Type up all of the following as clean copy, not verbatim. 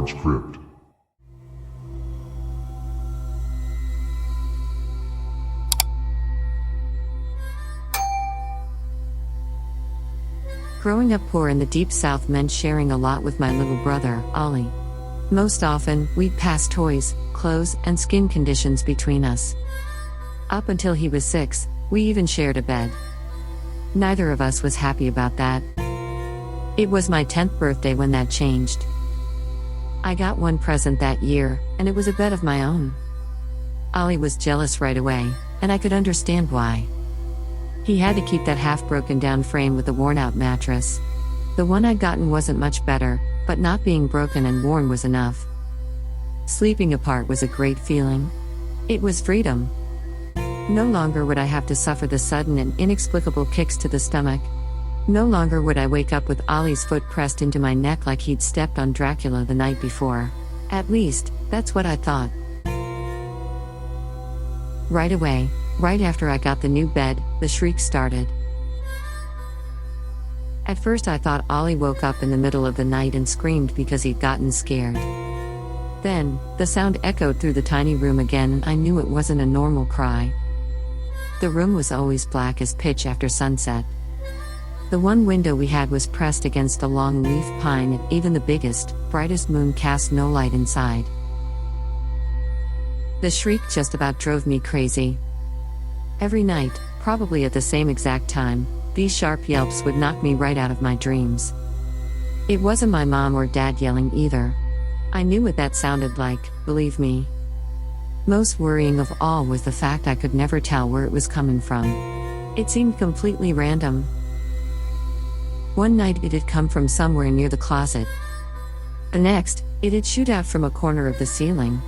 child's crypt. Growing up poor in the deep south meant sharing a lot with my little brother, Ollie. Most often, we'd pass toys, clothes, and skin conditions between us. Up until he was 6, we even shared a bed. Neither of us was happy about that. It was my 10th birthday when that changed. I got one present that year, and it was a bed of my own. Ollie was jealous right away, and I could understand why. He had to keep that half-broken down frame with the worn-out mattress. The one I'd gotten wasn't much better, but not being broken and worn was enough. Sleeping apart was a great feeling. It was freedom. No longer would I have to suffer the sudden and inexplicable kicks to the stomach. No longer would I wake up with Ollie's foot pressed into my neck like he'd stepped on Dracula the night before. At least, that's what I thought. Right away, right after I got the new bed, the shrieks started. At first I thought Ollie woke up in the middle of the night and screamed because he'd gotten scared. Then, the sound echoed through the tiny room again and I knew it wasn't a normal cry. The room was always black as pitch after sunset. The one window we had was pressed against a long-leaf pine and even the biggest, brightest moon cast no light inside. The shriek just about drove me crazy. Every night, probably at the same exact time, these sharp yelps would knock me right out of my dreams. It wasn't my mom or dad yelling either. I knew what that sounded like, believe me. Most worrying of all was the fact I could never tell where it was coming from. It seemed completely random. One night it had come from somewhere near the closet. The next, it'd shoot out from a corner of the ceiling.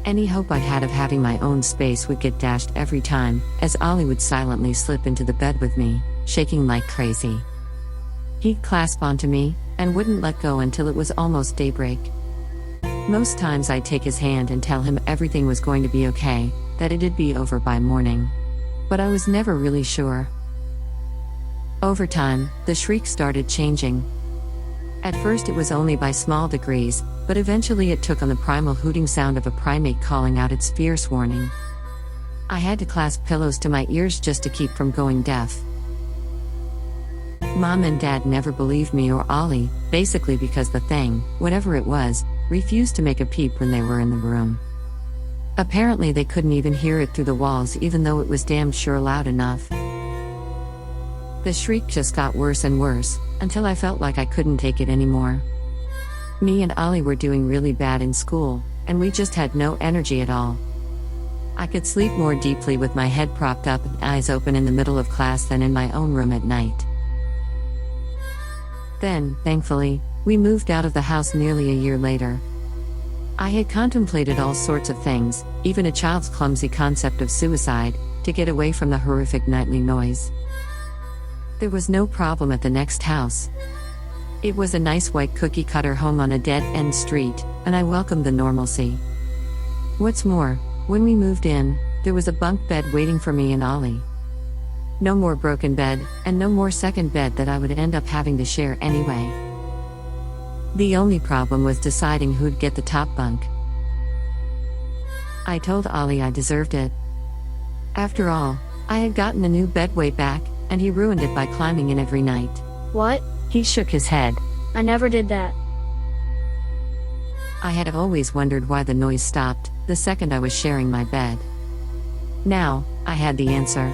Any hope I'd had of having my own space would get dashed every time, as Ollie would silently slip into the bed with me, shaking like crazy. He'd clasp onto me, and wouldn't let go until it was almost daybreak. Most times I'd take his hand and tell him everything was going to be okay, that it'd be over by morning. But I was never really sure. Over time, the shrieks started changing. At first it was only by small degrees, but eventually it took on the primal hooting sound of a primate calling out its fierce warning. I had to clasp pillows to my ears just to keep from going deaf. Mom and Dad never believed me or Ollie, basically because the thing, whatever it was, refused to make a peep when they were in the room. Apparently they couldn't even hear it through the walls even though it was damn sure loud enough. The shriek just got worse and worse, until I felt like I couldn't take it anymore. Me and Ollie were doing really bad in school, and we just had no energy at all. I could sleep more deeply with my head propped up and eyes open in the middle of class than in my own room at night. Then, thankfully, we moved out of the house nearly a year later. I had contemplated all sorts of things, even a child's clumsy concept of suicide, to get away from the horrific nightly noise. There was no problem at the next house. It was a nice white cookie-cutter home on a dead-end street, and I welcomed the normalcy. What's more, when we moved in, there was a bunk bed waiting for me and Ollie. No more broken bed, and no more second bed that I would end up having to share anyway. The only problem was deciding who'd get the top bunk. I told Ollie I deserved it. After all, I had gotten a new bed way back, and he ruined it by climbing in every night. What? He shook his head. I never did that. I had always wondered why the noise stopped the second I was sharing my bed. Now, I had the answer.